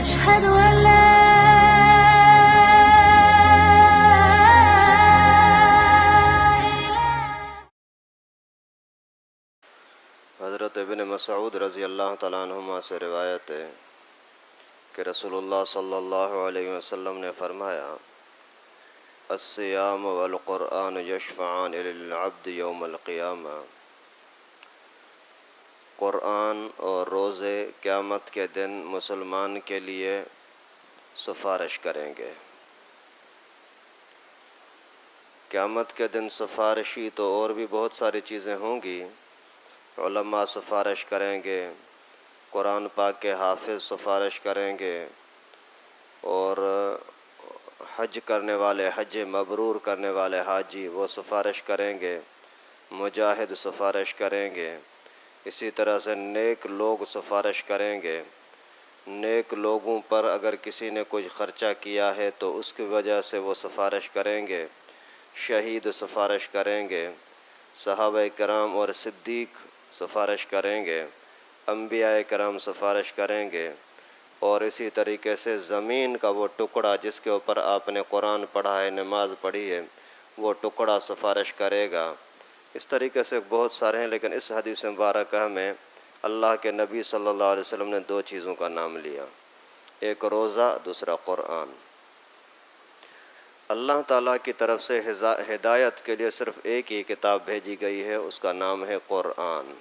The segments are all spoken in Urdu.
أشهد أن لا حضرت ابن مسعود رضی اللہ تعالیٰ عنہما سے روایت ہے کہ رسول اللہ صلی اللہ علیہ وسلم نے فرمایا الصیام والقرآن یشفعان للعبد یوم القیامہ، قرآن اور روزے قیامت کے دن مسلمان کے لیے سفارش کریں گے۔ قیامت کے دن سفارشی تو اور بھی بہت ساری چیزیں ہوں گی، علماء سفارش کریں گے، قرآن پاک کے حافظ سفارش کریں گے، اور حج کرنے والے، حج مبرور کرنے والے حاجی وہ سفارش کریں گے، مجاہد سفارش کریں گے، اسی طرح سے نیک لوگ سفارش کریں گے۔ نیک لوگوں پر اگر کسی نے کچھ خرچہ کیا ہے تو اس کی وجہ سے وہ سفارش کریں گے، شہید سفارش کریں گے، صحابہ کرام اور صدیق سفارش کریں گے، انبیاء کرام سفارش کریں گے، اور اسی طریقے سے زمین کا وہ ٹکڑا جس کے اوپر آپ نے قرآن پڑھا ہے، نماز پڑھی ہے، وہ ٹکڑا سفارش کرے گا۔ اس طریقے سے بہت سارے ہیں، لیکن اس حدیث مبارکہ میں اللہ کے نبی صلی اللہ علیہ وسلم نے دو چیزوں کا نام لیا، ایک روزہ، دوسرا قرآن۔ اللہ تعالیٰ کی طرف سے ہدایت کے لیے صرف ایک ہی کتاب بھیجی گئی ہے، اس کا نام ہے قرآن،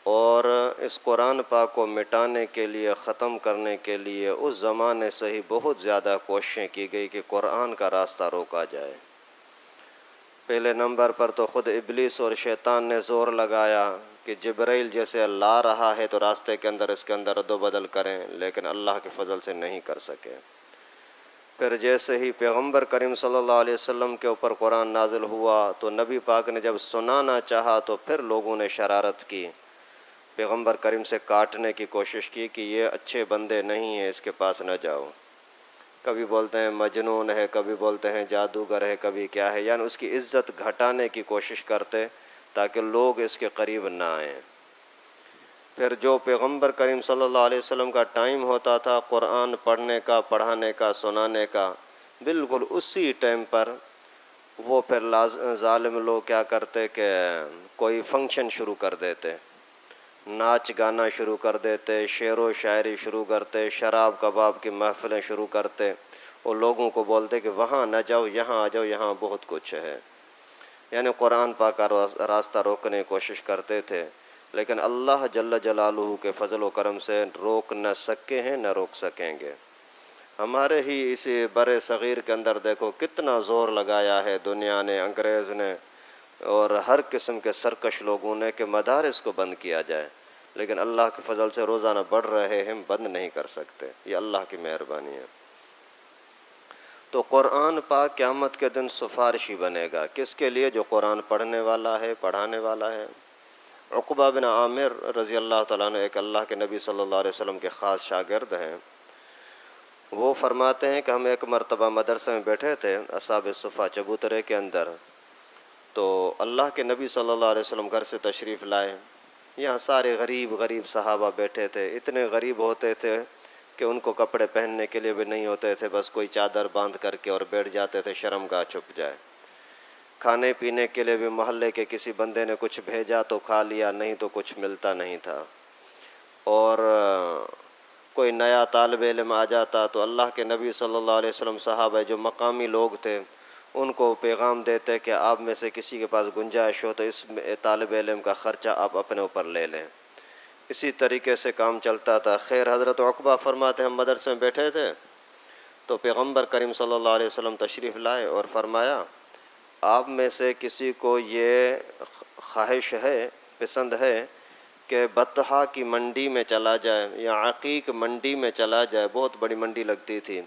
اور اس قرآن پاک کو مٹانے کے لیے، ختم کرنے کے لیے اس زمانے سے ہی بہت زیادہ کوششیں کی گئی کہ قرآن کا راستہ روکا جائے۔ پہلے نمبر پر تو خود ابلیس اور شیطان نے زور لگایا کہ جبرائیل جیسے لا رہا ہے تو راستے کے اندر اس کے اندر رد و بدل کریں، لیکن اللہ کے فضل سے نہیں کر سکے۔ پھر جیسے ہی پیغمبر کریم صلی اللہ علیہ وسلم کے اوپر قرآن نازل ہوا تو نبی پاک نے جب سنانا چاہا تو پھر لوگوں نے شرارت کی، پیغمبر کریم سے کاٹنے کی کوشش کی کہ یہ اچھے بندے نہیں ہیں، اس کے پاس نہ جاؤ۔ کبھی بولتے ہیں مجنون ہے، کبھی بولتے ہیں جادوگر ہے، کبھی کیا ہے، یعنی اس کی عزت گھٹانے کی کوشش کرتے تاکہ لوگ اس کے قریب نہ آئیں۔ پھر جو پیغمبر کریم صلی اللہ علیہ وسلم کا ٹائم ہوتا تھا قرآن پڑھنے کا، پڑھانے کا، سنانے کا، بالکل اسی ٹائم پر وہ پھر ظالم لوگ کیا کرتے کہ کوئی فنکشن شروع کر دیتے، ناچ گانا شروع کر دیتے، شعر و شاعری شروع کرتے، شراب کباب کی محفلیں شروع کرتے، اور لوگوں کو بولتے کہ وہاں نہ جاؤ، یہاں آ جاؤ، یہاں بہت کچھ ہے، یعنی قرآن پاک کا راستہ روکنے کی کوشش کرتے تھے، لیکن اللہ جل جلالہ کے فضل و کرم سے روک نہ سکے ہیں، نہ روک سکیں گے۔ ہمارے ہی اسی برِ صغیر کے اندر دیکھو کتنا زور لگایا ہے دنیا نے، انگریز نے اور ہر قسم کے سرکش لوگوں نے کہ مدارس کو بند کیا جائے، لیکن اللہ کے فضل سے روزانہ بڑھ رہے ہیں، بند نہیں کر سکتے، یہ اللہ کی مہربانی ہے۔ تو قرآن پاک قیامت کے دن سفارشی بنے گا، کس کے لیے؟ جو قرآن پڑھنے والا ہے، پڑھانے والا ہے۔ عقبہ بن عامر رضی اللہ تعالیٰ عنہ ایک اللہ کے نبی صلی اللہ علیہ وسلم کے خاص شاگرد ہیں، وہ فرماتے ہیں کہ ہم ایک مرتبہ مدرسے میں بیٹھے تھے اصحاب صفا چبوترے کے اندر، تو اللہ کے نبی صلی اللہ علیہ وسلم گھر سے تشریف لائے، یہاں سارے غریب صحابہ بیٹھے تھے، اتنے غریب ہوتے تھے کہ ان کو کپڑے پہننے کے لیے بھی نہیں ہوتے تھے، بس کوئی چادر باندھ کر کے اور بیٹھ جاتے تھے، شرمگاہ چھپ جائے۔ کھانے پینے کے لیے بھی محلے کے کسی بندے نے کچھ بھیجا تو کھا لیا، نہیں تو کچھ ملتا نہیں تھا، اور کوئی نیا طالب علم آ جاتا تو اللہ کے نبی صلی اللہ علیہ وسلم صحابہ جو مقامی لوگ تھے ان کو پیغام دیتے کہ آپ میں سے کسی کے پاس گنجائش ہو تو اس طالب علم کا خرچہ آپ اپنے اوپر لے لیں۔ اسی طریقے سے کام چلتا تھا۔ خیر، حضرت عقبہ فرماتے ہیں ہم مدرسے میں بیٹھے تھے تو پیغمبر کریم صلی اللہ علیہ وسلم تشریف لائے اور فرمایا آپ میں سے کسی کو یہ خواہش ہے، پسند ہے کہ بطحا کی منڈی میں چلا جائے یا عقیق منڈی میں چلا جائے، بہت بڑی منڈی لگتی تھی،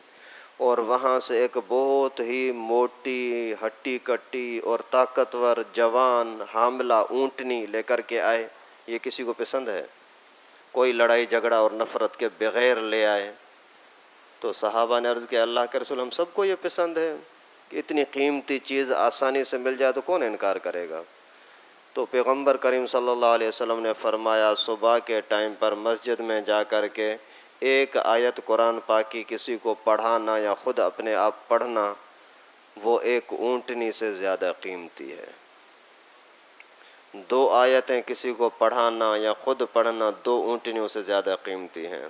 اور وہاں سے ایک بہت ہی موٹی ہٹی کٹی اور طاقتور جوان حاملہ اونٹنی لے کر کے آئے، یہ کسی کو پسند ہے؟ کوئی لڑائی جھگڑا اور نفرت کے بغیر لے آئے۔ تو صحابہ نے عرض کیا اللہ کے رسول ہم سب کو یہ پسند ہے کہ اتنی قیمتی چیز آسانی سے مل جائے تو کون انکار کرے گا؟ تو پیغمبر کریم صلی اللہ علیہ وسلم نے فرمایا صبح کے ٹائم پر مسجد میں جا کر کے ایک آیت قرآن پاک کی کسی کو پڑھانا یا خود اپنے آپ پڑھنا وہ ایک اونٹنی سے زیادہ قیمتی ہے۔ 2 آیتیں کسی کو پڑھانا یا خود پڑھنا 2 اونٹنیوں سے زیادہ قیمتی ہیں۔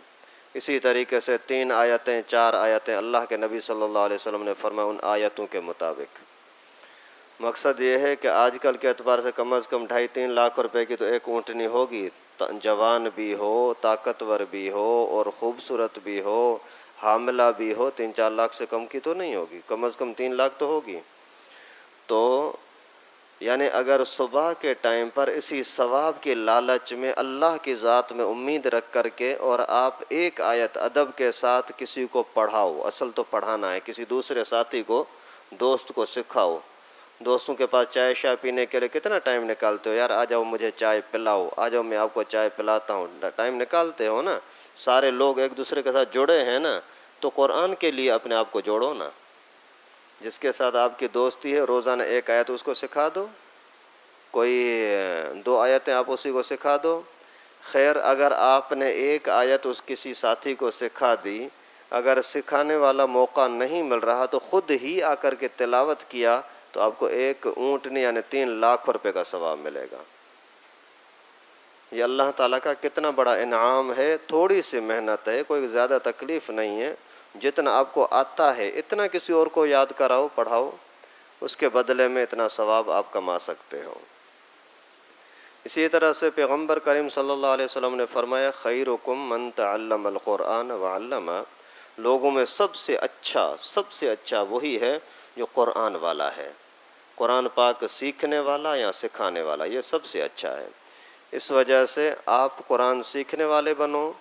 اسی طریقے سے 3 آیتیں 4 آیتیں اللہ کے نبی صلی اللہ علیہ وسلم نے فرمایا ان آیتوں کے مطابق۔ مقصد یہ ہے کہ آج کل کے اعتبار سے کم از کم 2.5-3 لاکھ روپے کی تو ایک اونٹنی ہوگی، جوان بھی ہو، طاقتور بھی ہو اور خوبصورت بھی ہو، حاملہ بھی ہو، 3-4 لاکھ سے کم کی تو نہیں ہوگی، کم از کم 3 لاکھ تو ہوگی۔ تو یعنی اگر صبح کے ٹائم پر اسی ثواب کی لالچ میں اللہ کی ذات میں امید رکھ کر کے اور آپ ایک آیت ادب کے ساتھ کسی کو پڑھاؤ، اصل تو پڑھانا ہے، کسی دوسرے ساتھی کو، دوست کو سکھاؤ۔ دوستوں کے پاس چائے شائے پینے کے لیے کتنا ٹائم نکالتے ہو؟ یار آ جاؤ مجھے چائے پلاؤ، آ جاؤ میں آپ کو چائے پلاتا ہوں، ٹائم نکالتے ہو نا۔ سارے لوگ ایک دوسرے کے ساتھ جڑے ہیں نا، تو قرآن کے لیے اپنے آپ کو جوڑو نا۔ جس کے ساتھ آپ کی دوستی ہے روزانہ ایک آیت اس کو سکھا دو، کوئی 2 آیتیں آپ اسی کو سکھا دو۔ خیر اگر آپ نے ایک آیت اس کسی ساتھی کو سکھا دی، اگر سکھانے والا موقع نہیں مل رہا تو خود ہی آ کر کے تلاوت کیا تو آپ کو ایک اونٹنی یعنی 3 لاکھ روپے کا ثواب ملے گا۔ یہ اللہ تعالیٰ کا کتنا بڑا انعام ہے، تھوڑی سی محنت ہے، کوئی زیادہ تکلیف نہیں ہے، جتنا آپ کو آتا ہے اتنا کسی اور کو یاد کراؤ، پڑھاؤ، اس کے بدلے میں اتنا ثواب آپ کما سکتے ہو۔ اسی طرح سے پیغمبر کریم صلی اللہ علیہ وسلم نے فرمایا خیرکم من تعلم القرآن وعلمہ، لوگوں میں سب سے اچھا وہی ہے جو قرآن والا ہے، قرآن پاک سیکھنے والا یا سکھانے والا، یہ سب سے اچھا ہے۔ اس وجہ سے آپ قرآن سیکھنے والے بنو،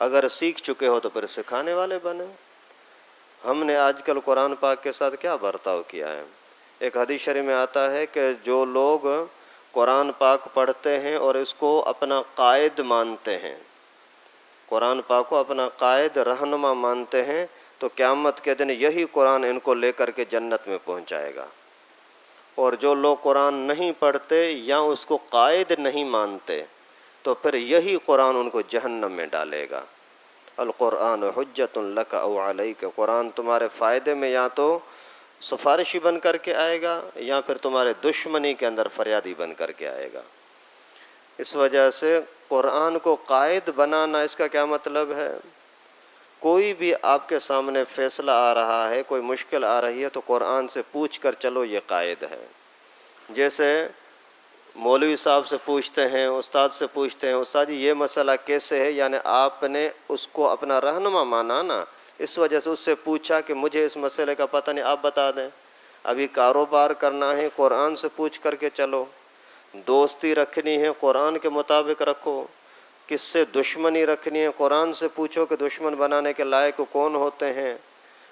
اگر سیکھ چکے ہو تو پھر سکھانے والے بنے۔ ہم نے آج کل قرآن پاک کے ساتھ کیا برتاؤ کیا ہے؟ ایک حدیث شریف میں آتا ہے کہ جو لوگ قرآن پاک پڑھتے ہیں اور اس کو اپنا قائد مانتے ہیں، قرآن پاک کو اپنا قائد رہنما مانتے ہیں، تو قیامت کے دن یہی قرآن ان کو لے کر کے جنت میں پہنچائے گا۔ اور جو لوگ قرآن نہیں پڑھتے یا اس کو قائد نہیں مانتے تو پھر یہی قرآن ان کو جہنم میں ڈالے گا۔ القرآن حجۃ لک او علیک، قرآن تمہارے فائدے میں یا تو سفارشی بن کر کے آئے گا یا پھر تمہارے دشمنی کے اندر فریادی بن کر کے آئے گا۔ اس وجہ سے قرآن کو قائد بنانا، اس کا کیا مطلب ہے؟ کوئی بھی آپ کے سامنے فیصلہ آ رہا ہے، کوئی مشکل آ رہی ہے تو قرآن سے پوچھ کر چلو، یہ قائد ہے۔ جیسے مولوی صاحب سے پوچھتے ہیں، استاد سے پوچھتے ہیں، استاد جی یہ مسئلہ کیسے ہے، یعنی آپ نے اس کو اپنا رہنما مانا نا، اس وجہ سے اس سے پوچھا کہ مجھے اس مسئلے کا پتہ نہیں، آپ بتا دیں۔ ابھی کاروبار کرنا ہے قرآن سے پوچھ کر کے چلو، دوستی رکھنی ہے قرآن کے مطابق رکھو، کس سے دشمنی رکھنی ہے قرآن سے پوچھو کہ دشمن بنانے کے لائق کون ہوتے ہیں،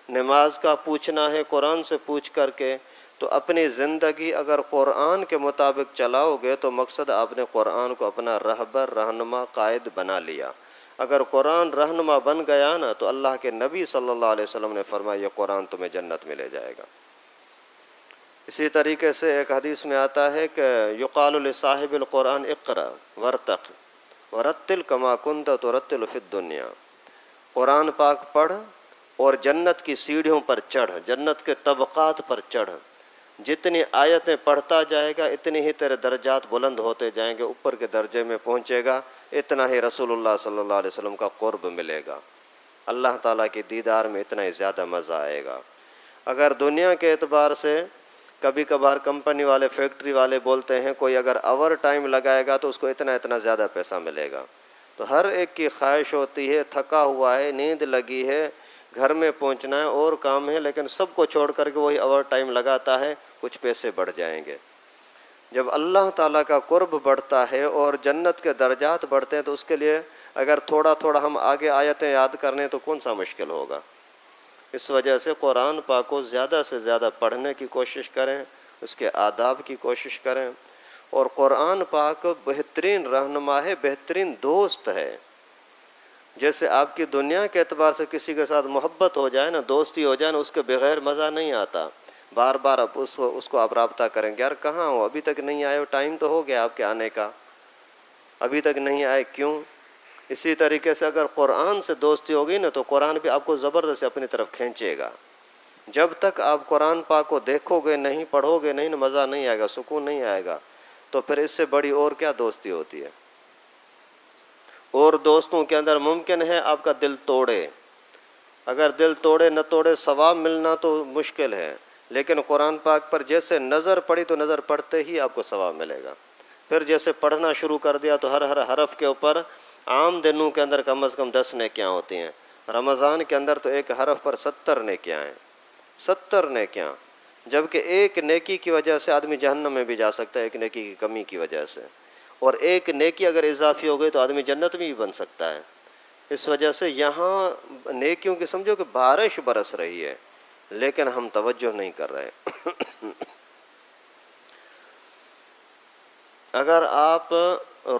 نماز کا پوچھنا ہے قرآن سے پوچھ کر کے۔ تو اپنی زندگی اگر قرآن کے مطابق چلاؤ گے تو مقصد آپ نے قرآن کو اپنا رہبر، رہنما، قائد بنا لیا۔ اگر قرآن رہنما بن گیا نا تو اللہ کے نبی صلی اللہ علیہ وسلم نے فرمایا یہ قرآن تمہیں جنت میں لے جائے گا۔ اسی طریقے سے ایک حدیث میں آتا ہے کہ یقال لصاحب القرآن اقرأ ورتق ورتل کما کنت ترتل فی الدنیا، قرآن پاک پڑھ اور جنت کی سیڑھیوں پر چڑھ، جنت کے طبقات پر چڑھ، جتنی آیتیں پڑھتا جائے گا اتنی ہی تیرے درجات بلند ہوتے جائیں گے، اوپر کے درجے میں پہنچے گا، اتنا ہی رسول اللہ صلی اللہ علیہ وسلم کا قرب ملے گا، اللہ تعالیٰ کی دیدار میں اتنا ہی زیادہ مزہ آئے گا۔ اگر دنیا کے اعتبار سے کبھی کبھار کمپنی والے، فیکٹری والے بولتے ہیں کوئی اگر اوور ٹائم لگائے گا تو اس کو اتنا زیادہ پیسہ ملے گا، تو ہر ایک کی خواہش ہوتی ہے، تھکا ہوا ہے، نیند لگی ہے، گھر میں پہنچنا ہے اور کام ہے، لیکن سب کو چھوڑ کر کے وہی اوور ٹائم لگاتا ہے، کچھ پیسے بڑھ جائیں گے۔ جب اللہ تعالیٰ کا قرب بڑھتا ہے اور جنت کے درجات بڑھتے ہیں تو اس کے لیے اگر تھوڑا تھوڑا ہم آگے آیتیں یاد کرنے تو کون سا مشکل ہوگا۔ اس وجہ سے قرآن پاک کو زیادہ سے زیادہ پڑھنے کی کوشش کریں، اس کے آداب کی کوشش کریں، اور قرآن پاک بہترین رہنما ہے، بہترین دوست ہے۔ جیسے آپ کی دنیا کے اعتبار سے کسی کے ساتھ محبت ہو جائے نا، دوستی ہو جائے نا، اس کے بغیر مزہ نہیں آتا، بار بار اب اس کو آپ رابطہ کریں گے، یار کہاں ہو، ابھی تک نہیں آئے ہو، ٹائم تو ہو گیا آپ کے آنے کا، ابھی تک نہیں آئے، کیوں؟ اسی طریقے سے اگر قرآن سے دوستی ہوگی نا تو قرآن بھی آپ کو زبردست اپنی طرف کھینچے گا. جب تک آپ قرآن پاک کو دیکھو گے نہیں، پڑھو گے نہیں، مزہ نہیں آئے گا، سکون نہیں آئے گا. تو پھر اس سے بڑی اور کیا دوستی ہوتی ہے؟ اور دوستوں کے اندر ممکن ہے آپ کا دل توڑے، اگر دل توڑے نہ توڑے ثواب ملنا تو مشکل ہے، لیکن قرآن پاک پر جیسے نظر پڑی تو نظر پڑتے ہی آپ کو ثواب ملے گا. پھر جیسے پڑھنا شروع کر دیا تو ہر ہر حرف کے اوپر عام دنوں کے اندر کم از کم 10 نیکیاں ہوتی ہیں. رمضان کے اندر تو ایک حرف پر 70 نیکیاں ہیں، 70 نیکیاں. جبکہ ایک نیکی کی وجہ سے آدمی جہنم میں بھی جا سکتا ہے، ایک نیکی کی کمی کی وجہ سے. اور ایک نیکی اگر اضافی ہو گئی تو آدمی جنت میں بھی بن سکتا ہے. اس وجہ سے یہاں نیکیوں کی سمجھو کہ بارش برس رہی ہے، لیکن ہم توجہ نہیں کر رہے. اگر آپ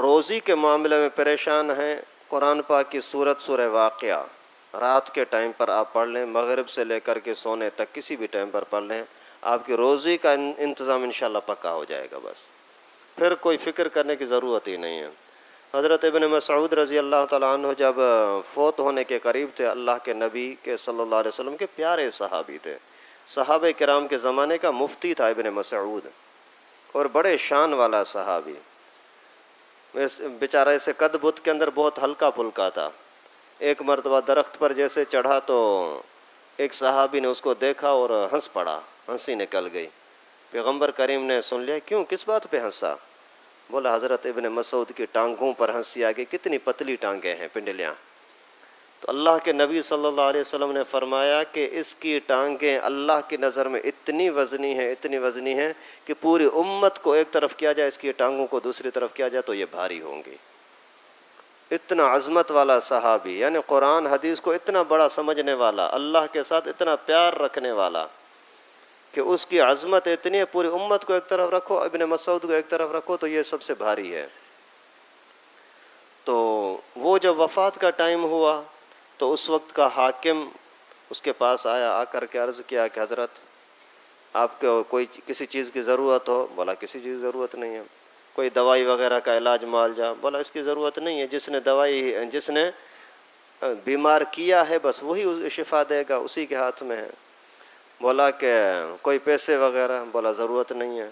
روزی کے معاملے میں پریشان ہیں، قرآن پاک کی سورہ واقعہ رات کے ٹائم پر آپ پڑھ لیں، مغرب سے لے کر کے سونے تک کسی بھی ٹائم پر پڑھ لیں، آپ کی روزی کا انتظام انشاءاللہ پکا ہو جائے گا. بس پھر کوئی فکر کرنے کی ضرورت ہی نہیں ہے. حضرت ابن مسعود رضی اللہ تعالیٰ عنہ جب فوت ہونے کے قریب تھے، اللہ کے نبی کے صلی اللہ علیہ وسلم کے پیارے صحابی تھے. صحابہ کرام کے زمانے کا مفتی تھا ابن مسعود، اور بڑے شان والا صحابی. بیچارہ اسے قد بت کے اندر بہت ہلکا پھلکا تھا. ایک مرتبہ درخت پر جیسے چڑھا تو ایک صحابی نے اس کو دیکھا اور ہنس پڑا، ہنسی نکل گئی. پیغمبر کریم نے سن لیا، کیوں، کس بات پہ ہنسا؟ بولا حضرت ابن مسعود کی ٹانگوں پر ہنسی آ گئی، کتنی پتلی ٹانگیں ہیں، پنڈلیاں. تو اللہ کے نبی صلی اللہ علیہ وسلم نے فرمایا کہ اس کی ٹانگیں اللہ کی نظر میں اتنی وزنی ہیں، اتنی وزنی ہیں کہ پوری امت کو ایک طرف کیا جائے، اس کی ٹانگوں کو دوسری طرف کیا جائے تو یہ بھاری ہوں گی. اتنا عظمت والا صحابی، یعنی قرآن حدیث کو اتنا بڑا سمجھنے والا، اللہ کے ساتھ اتنا پیار رکھنے والا کہ اس کی عظمت اتنی ہے، پوری امت کو ایک طرف رکھو، ابن مسعود کو ایک طرف رکھو تو یہ سب سے بھاری ہے. تو وہ جب وفات کا ٹائم ہوا تو اس وقت کا حاکم اس کے پاس آیا، آ کر کے عرض کیا کہ حضرت آپ کو کوئی کسی چیز کی ضرورت ہو؟ بولا کسی چیز کی ضرورت نہیں ہے. کوئی دوائی وغیرہ کا علاج معالجہ؟ بولا اس کی ضرورت نہیں ہے، جس نے بیمار کیا ہے بس وہی شفا دے گا، اسی کے ہاتھ میں ہے. بولا کہ کوئی پیسے وغیرہ؟ بولا ضرورت نہیں ہے.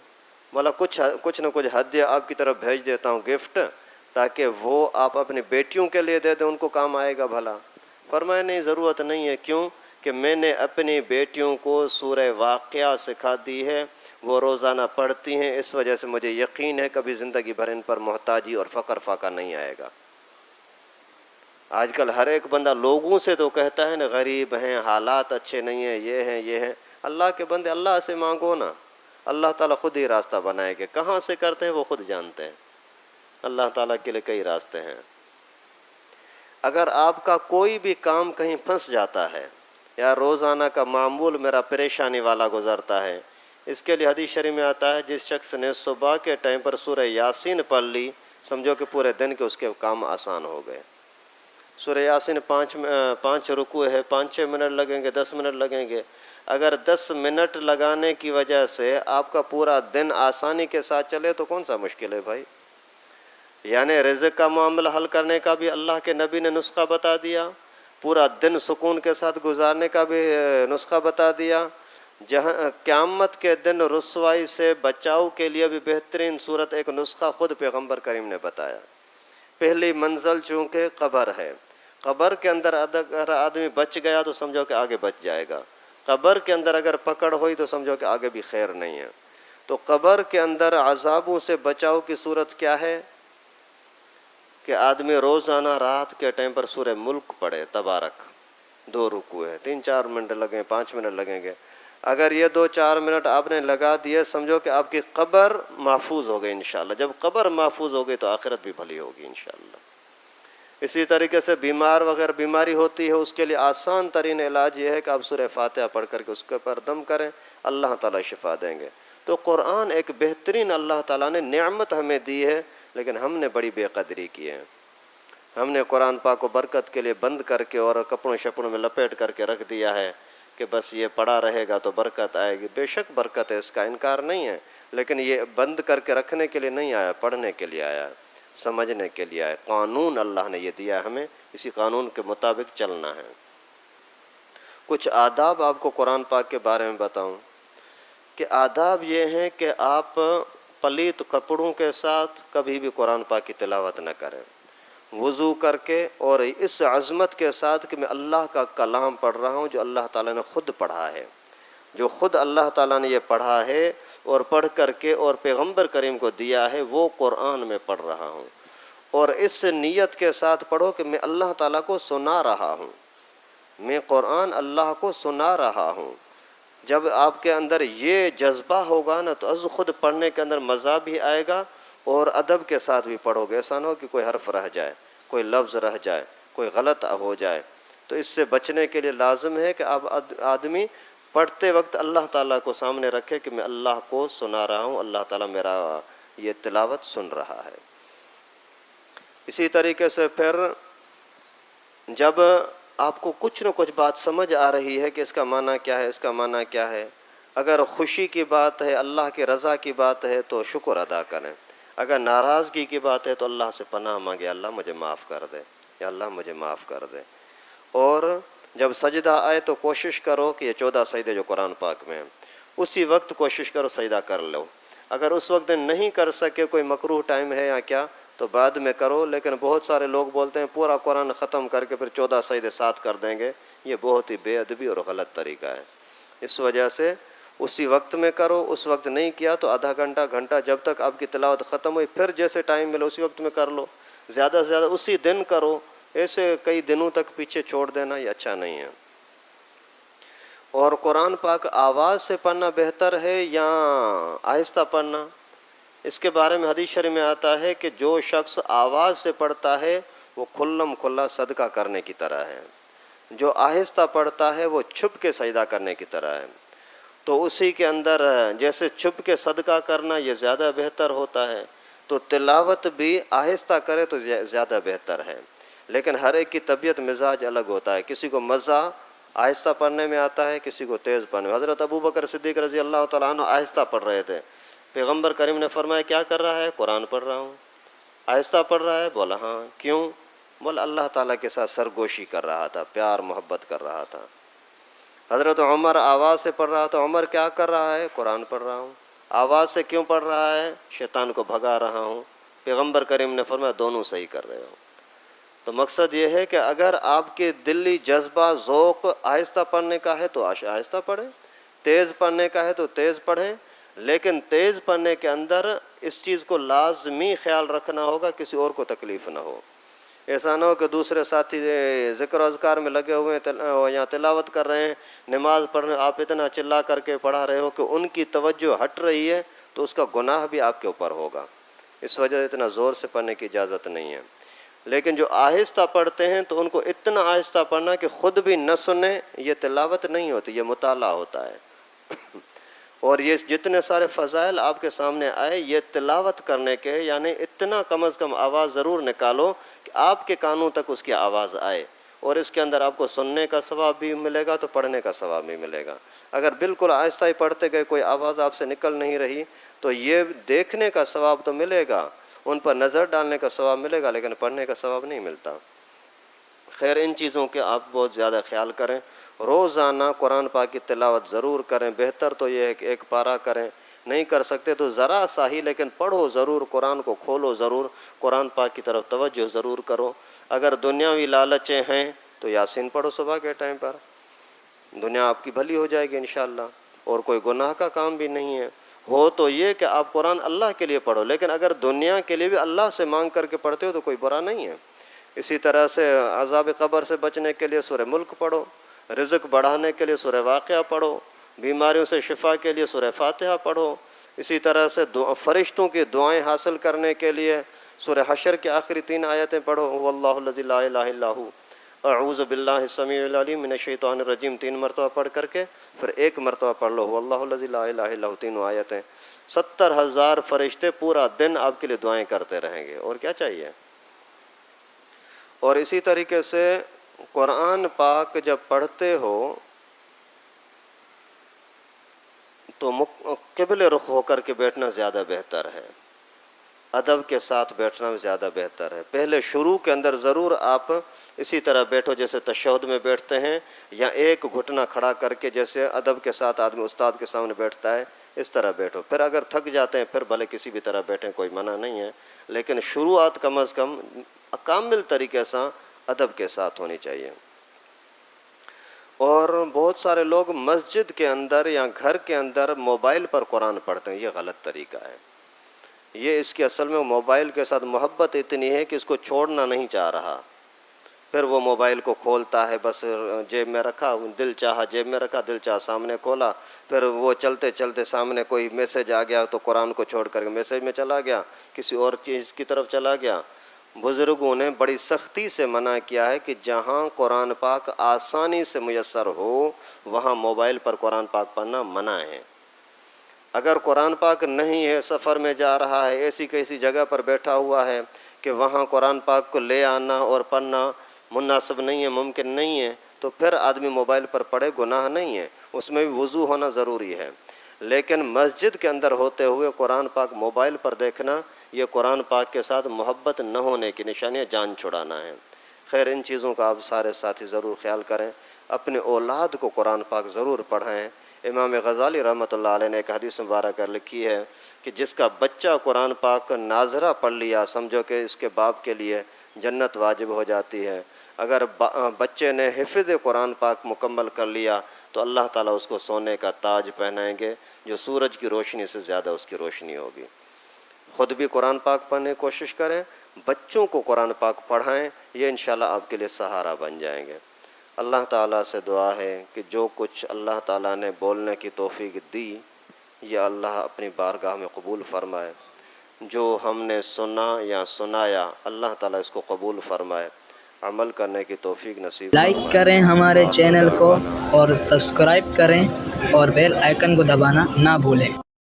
بولا کچھ نہ کچھ ہدیہ آپ کی طرف بھیج دیتا ہوں، گفٹ، تاکہ وہ آپ اپنی بیٹیوں کے لیے دے دیں، ان کو کام آئے گا بھلا. فرمایا نہیں، ضرورت نہیں ہے. کیوں؟ کہ میں نے اپنی بیٹیوں کو سورہ واقعہ سکھا دی ہے، وہ روزانہ پڑھتی ہیں، اس وجہ سے مجھے یقین ہے کبھی زندگی بھر ان پر محتاجی اور فقر فاقہ نہیں آئے گا. آج کل ہر ایک بندہ لوگوں سے تو کہتا ہے نا غریب ہیں، حالات اچھے نہیں ہیں، یہ ہیں. اللہ کے بندے اللہ سے مانگو نا، اللہ تعالیٰ خود ہی راستہ بنائے گا. کہاں سے کرتے ہیں وہ خود جانتے ہیں. اللہ تعالیٰ کے لیے کئی راستے ہیں. اگر آپ کا کوئی بھی کام کہیں پھنس جاتا ہے یا روزانہ کا معمول میرا پریشانی والا گزرتا ہے، اس کے لیے حدیث شریف میں آتا ہے جس شخص نے صبح کے ٹائم پر سورہ یاسین پڑھ لی، سمجھو کہ پورے دن کے اس کے کام آسان ہو گئے. سورہ یاسین 5 رکوع ہے، 5-6 منٹ لگیں گے، 10 منٹ لگیں گے. اگر 10 منٹ لگانے کی وجہ سے آپ کا پورا دن آسانی کے ساتھ چلے تو کون سا مشکل ہے بھائی؟ یعنی رزق کا معاملہ حل کرنے کا بھی اللہ کے نبی نے نسخہ بتا دیا، پورا دن سکون کے ساتھ گزارنے کا بھی نسخہ بتا دیا. جہاں قیامت کے دن رسوائی سے بچاؤ کے لیے بھی بہترین صورت ایک نسخہ خود پیغمبر کریم نے بتایا. پہلی منزل چونکہ قبر ہے، قبر کے اندر اگر آدمی بچ گیا تو سمجھو کہ آگے بچ جائے گا، قبر کے اندر اگر پکڑ ہوئی تو سمجھو کہ آگے بھی خیر نہیں ہے. تو قبر کے اندر عذابوں سے بچاؤ کی صورت کیا ہے کہ آدمی روزانہ رات کے ٹائم پر سورہ ملک پڑھے، تبارک. 2 رکوع ہے، 3-4 منٹ لگیں، 5 منٹ لگیں گے. اگر یہ 2-4 منٹ آپ نے لگا دیے، سمجھو کہ آپ کی قبر محفوظ ہو گئی انشاءاللہ. جب قبر محفوظ ہو گئی تو آخرت بھی بھلی ہوگی انشاءاللہ. اسی طریقے سے بیماری ہوتی ہے، اس کے لیے آسان ترین علاج یہ ہے کہ آپ سورہ فاتحہ پڑھ کر کے اس کے اوپر دم کریں، اللہ تعالیٰ شفا دیں گے. تو قرآن ایک بہترین اللہ تعالیٰ نے نعمت ہمیں دی ہے، لیکن ہم نے بڑی بے قدری کی ہے. ہم نے قرآن پاک کو برکت کے لیے بند کر کے اور کپڑوں شپڑوں میں لپیٹ کر کے رکھ دیا ہے کہ بس یہ پڑا رہے گا تو برکت آئے گی. بے شک برکت ہے، اس کا انکار نہیں ہے، لیکن یہ بند کر کے رکھنے کے لیے نہیں آیا، پڑھنے کے لیے آیا. سمجھنے کے لیے آئے۔ قانون اللہ نے یہ دیا ہے ہمیں، اسی قانون کے مطابق چلنا ہے۔ کچھ آداب آپ کو قرآن پاک کے بارے میں بتاؤں کہ آداب یہ ہیں کہ آپ پلیت کپڑوں کے ساتھ کبھی بھی قرآن پاک کی تلاوت نہ کریں، وضو کر کے اور اس عظمت کے ساتھ کہ میں اللہ کا کلام پڑھ رہا ہوں جو اللہ تعالیٰ نے خود پڑھا ہے، جو خود اللہ تعالیٰ نے یہ پڑھا ہے اور پڑھ کر کے اور پیغمبر کریم کو دیا ہے، وہ قرآن میں پڑھ رہا ہوں، اور اس نیت کے ساتھ پڑھو کہ میں اللہ تعالیٰ کو سنا رہا ہوں، میں قرآن اللہ کو سنا رہا ہوں۔ جب آپ کے اندر یہ جذبہ ہوگا نا تو از خود پڑھنے کے اندر مزہ بھی آئے گا اور ادب کے ساتھ بھی پڑھو گے۔ ایسا نہ ہو کہ کوئی حرف رہ جائے، کوئی لفظ رہ جائے، کوئی غلط ہو جائے۔ تو اس سے بچنے کے لیے لازم ہے کہ آپ آدمی پڑھتے وقت اللہ تعالیٰ کو سامنے رکھے کہ میں اللہ کو سنا رہا ہوں، اللہ تعالیٰ میرا یہ تلاوت سن رہا ہے۔ اسی طریقے سے پھر جب آپ کو کچھ نہ کچھ بات سمجھ آ رہی ہے کہ اس کا معنی کیا ہے، اس کا معنی کیا ہے، اگر خوشی کی بات ہے، اللہ کی رضا کی بات ہے تو شکر ادا کریں، اگر ناراضگی کی بات ہے تو اللہ سے پناہ مانگے، اللہ مجھے معاف کر دے، یا اللہ مجھے معاف کر دے۔ اور جب سجدہ آئے تو کوشش کرو کہ یہ 14 سجدے جو قرآن پاک میں ہیں اسی وقت کوشش کرو سجدہ کر لو۔ اگر اس وقت نہیں کر سکے، کوئی مکروہ ٹائم ہے یا کیا، تو بعد میں کرو۔ لیکن بہت سارے لوگ بولتے ہیں پورا قرآن ختم کر کے پھر 14 سجدے ساتھ کر دیں گے، یہ بہت ہی بے ادبی اور غلط طریقہ ہے۔ اس وجہ سے اسی وقت میں کرو، اس وقت نہیں کیا تو آدھا گھنٹہ گھنٹہ جب تک آپ کی تلاوت ختم ہوئی پھر جیسے ٹائم ملے اسی وقت میں کر لو، زیادہ سے زیادہ اسی دن کرو، ایسے کئی دنوں تک پیچھے چھوڑ دینا یہ اچھا نہیں ہے۔ اور قرآن پاک آواز سے پڑھنا بہتر ہے یا آہستہ پڑھنا؟ اس کے بارے میں حدیث شریف میں آتا ہے کہ جو شخص آواز سے پڑھتا ہے وہ کھلم کھلا صدقہ کرنے کی طرح ہے، جو آہستہ پڑھتا ہے وہ چھپ کے سجدہ کرنے کی طرح ہے۔ تو اسی کے اندر جیسے چھپ کے صدقہ کرنا یہ زیادہ بہتر ہوتا ہے، تو تلاوت بھی آہستہ کرے تو زیادہ بہتر ہے۔ لیکن ہر ایک کی طبیعت مزاج الگ ہوتا ہے، کسی کو مزہ آہستہ پڑھنے میں آتا ہے، کسی کو تیز پڑھنے میں۔ حضرت ابوبکر صدیق رضی اللہ تعالیٰ عنہ آہستہ پڑھ رہے تھے، پیغمبر کریم نے فرمایا کیا کر رہا ہے؟ قرآن پڑھ رہا ہوں۔ آہستہ پڑھ رہا ہے؟ بولا ہاں۔ کیوں؟ بولا اللہ تعالیٰ کے ساتھ سرگوشی کر رہا تھا، پیار محبت کر رہا تھا۔ حضرت عمر آواز سے پڑھ رہا تھا، عمر کیا کر رہا ہے؟ قرآن پڑھ رہا ہوں۔ آواز سے کیوں پڑھ رہا ہے؟ شیطان کو بھگا رہا ہوں۔ پیغمبر کریم نے فرمایا دونوں صحیح کر رہے ہو۔ تو مقصد یہ ہے کہ اگر آپ کے دلی جذبہ ذوق آہستہ پڑھنے کا ہے تو آہستہ پڑھیں، تیز پڑھنے کا ہے تو تیز پڑھیں، لیکن تیز پڑھنے کے اندر اس چیز کو لازمی خیال رکھنا ہوگا کسی اور کو تکلیف نہ ہو۔ ایسا نہ ہو کہ دوسرے ساتھی ذکر و اذکار میں لگے ہوئے ہیں یا تلاوت کر رہے ہیں، نماز پڑھ رہے ہیں، آپ اتنا چلا کر کے پڑھا رہے ہو کہ ان کی توجہ ہٹ رہی ہے تو اس کا گناہ بھی آپ کے اوپر ہوگا۔ اس وجہ سے اتنا زور سے پڑھنے کی اجازت نہیں ہے۔ لیکن جو آہستہ پڑھتے ہیں تو ان کو اتنا آہستہ پڑھنا کہ خود بھی نہ سنیں، یہ تلاوت نہیں ہوتی، یہ مطالعہ ہوتا ہے۔ اور یہ جتنے سارے فضائل آپ کے سامنے آئے یہ تلاوت کرنے کے، یعنی اتنا کم از کم آواز ضرور نکالو کہ آپ کے کانوں تک اس کی آواز آئے، اور اس کے اندر آپ کو سننے کا ثواب بھی ملے گا تو پڑھنے کا ثواب بھی ملے گا۔ اگر بالکل آہستہ ہی پڑھتے گئے کوئی آواز آپ سے نکل نہیں رہی تو یہ دیکھنے کا ثواب تو ملے گا، ان پر نظر ڈالنے کا ثواب ملے گا، لیکن پڑھنے کا ثواب نہیں ملتا۔ خیر ان چیزوں کے آپ بہت زیادہ خیال کریں۔ روزانہ قرآن پاک کی تلاوت ضرور کریں، بہتر تو یہ ہے کہ ایک پارہ کریں، نہیں کر سکتے تو ذرا سا ہی لیکن پڑھو ضرور، قرآن کو کھولو ضرور، قرآن پاک کی طرف توجہ ضرور کرو۔ اگر دنیاوی لالچیں ہیں تو یاسین پڑھو صبح کے ٹائم پر، دنیا آپ کی بھلی ہو جائے گی انشاءاللہ، اور کوئی گناہ کا کام بھی نہیں ہے۔ ہو تو یہ کہ آپ قرآن اللہ کے لیے پڑھو، لیکن اگر دنیا کے لیے بھی اللہ سے مانگ کر کے پڑھتے ہو تو کوئی برا نہیں ہے۔ اسی طرح سے عذاب قبر سے بچنے کے لیے سورہ ملک پڑھو، رزق بڑھانے کے لیے سورہ واقعہ پڑھو، بیماریوں سے شفا کے لیے سورہ فاتحہ پڑھو، اسی طرح سے فرشتوں کی دعائیں حاصل کرنے کے لیے سورہ حشر کی آخری 3 آیتیں پڑھو، واللہ الذی لا الہ الا ھو، اعوذ باللہ السمیع العلیم من الشیطان الرجیم 3 مرتبہ پڑھ کر کے پھر 1 مرتبہ پڑھ لو واللہ الذی لا الہ الا ھو، تینوں آیتیں۔ 70,000 فرشتے پورا دن آپ کے لیے دعائیں کرتے رہیں گے، اور کیا چاہیے۔ اور اسی طریقے سے قرآن پاک جب پڑھتے ہو تو قبل رخ ہو کر کے بیٹھنا زیادہ بہتر ہے۔ ادب کے ساتھ بیٹھنا زیادہ بہتر ہے۔ پہلے شروع کے اندر ضرور آپ اسی طرح بیٹھو جیسے تشہد میں بیٹھتے ہیں، یا ایک گھٹنا کھڑا کر کے جیسے ادب کے ساتھ آدمی استاد کے سامنے بیٹھتا ہے اس طرح بیٹھو۔ پھر اگر تھک جاتے ہیں پھر بھلے کسی بھی طرح بیٹھیں، کوئی منع نہیں ہے، لیکن شروعات کم از کم کامل طریقے سے ادب کے ساتھ ہونی چاہیے۔ اور بہت سارے لوگ مسجد کے اندر یا گھر کے اندر موبائل پر قرآن پڑھتے ہیں، یہ غلط طریقہ ہے۔ یہ اس کی اصل میں موبائل کے ساتھ محبت اتنی ہے کہ اس کو چھوڑنا نہیں چاہ رہا، پھر وہ موبائل کو کھولتا ہے، بس جیب میں رکھا، دل چاہا جیب میں رکھا، دل چاہا سامنے کھولا، پھر وہ چلتے چلتے سامنے کوئی میسج آ گیا تو قرآن کو چھوڑ کر کے میسج میں چلا گیا، کسی اور چیز کی طرف چلا گیا۔ بزرگوں نے بڑی سختی سے منع کیا ہے کہ جہاں قرآن پاک آسانی سے میسر ہو وہاں موبائل پر قرآن پاک پڑھنا منع ہے۔ اگر قرآن پاک نہیں ہے، سفر میں جا رہا ہے، ایسی کیسی جگہ پر بیٹھا ہوا ہے کہ وہاں قرآن پاک کو لے آنا اور پڑھنا مناسب نہیں ہے، ممکن نہیں ہے، تو پھر آدمی موبائل پر پڑھے، گناہ نہیں ہے، اس میں بھی وضو ہونا ضروری ہے۔ لیکن مسجد کے اندر ہوتے ہوئے قرآن پاک موبائل پر دیکھنا، یہ قرآن پاک کے ساتھ محبت نہ ہونے کی نشانی ہے، جان چھڑانا ہے۔ خیر ان چیزوں کا آپ سارے ساتھی ضرور خیال کریں، اپنے اولاد کو قرآن پاک ضرور پڑھائیں۔ امام غزالی رحمۃ اللہ علیہ نے ایک حدیث مبارکہ لکھی ہے کہ جس کا بچہ قرآن پاک کا ناظرہ پڑھ لیا، سمجھو کہ اس کے باپ کے لیے جنت واجب ہو جاتی ہے۔ اگر بچے نے حفظ قرآن پاک مکمل کر لیا تو اللہ تعالیٰ اس کو سونے کا تاج پہنائیں گے، جو سورج کی روشنی سے زیادہ اس کی روشنی ہوگی۔ خود بھی قرآن پاک پڑھنے کی کوشش کریں، بچوں کو قرآن پاک پڑھائیں، یہ انشاءاللہ آپ کے لیے سہارا بن جائیں گے۔ اللہ تعالیٰ سے دعا ہے کہ جو کچھ اللہ تعالیٰ نے بولنے کی توفیق دی، یہ اللہ اپنی بارگاہ میں قبول فرمائے۔ جو ہم نے سنا یا سنایا، اللہ تعالیٰ اس کو قبول فرمائے، عمل کرنے کی توفیق نصیب لائک فرمائے۔ کریں ہمارے وآخر چینل کو دعوانا اور سبسکرائب کریں اور بیل آئیکن کو دبانا نہ بھولیں۔